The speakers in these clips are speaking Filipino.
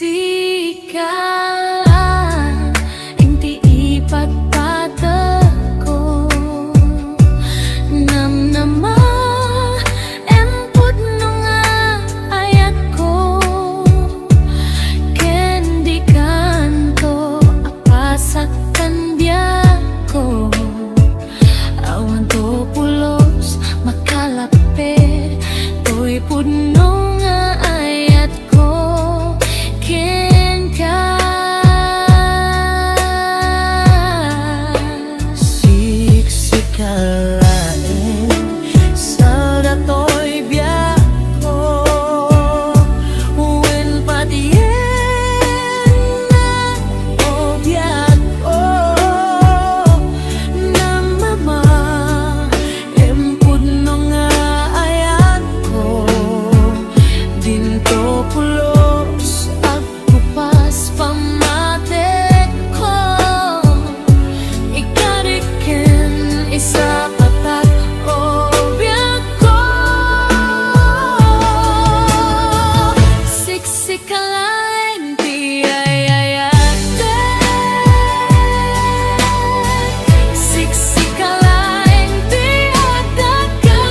Siksikalan, inti ipagpatako. Namnama, empud nung ayat ko. Kendi kanto, apasakan biyako. Awan to pulos, makalapit. To'y puno nga ayat ko. Ken ka siksikalain sa datoy biyako. Uwin patien na o biyako. Namama, empud no nga ayat ko. Dinto pulos agkupas pamate ko. Ikariken isa patak o biyako. Siksikalain ti ayayate. Siksikalain ti adakangga.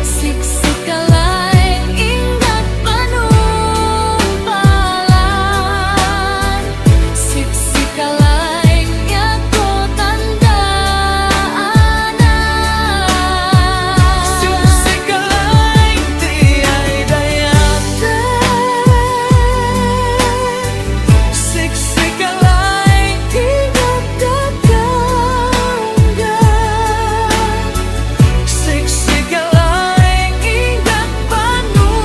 Siksikalain ingat panumpalan. Siksikalain yako tandaanan. Siksikalain ti ay dayate. Siksikalain ingat dadangga. Siksikalain ingat panumpalan.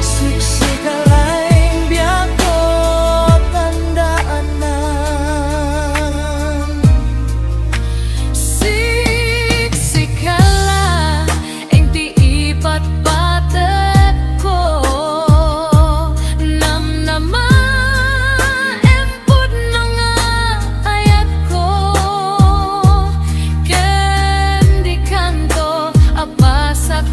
Siksikalain biyako tandaanan. Siksikala, inti ipatpatako. Namnama, empud nung ayat ko. Kendi kanto, apasak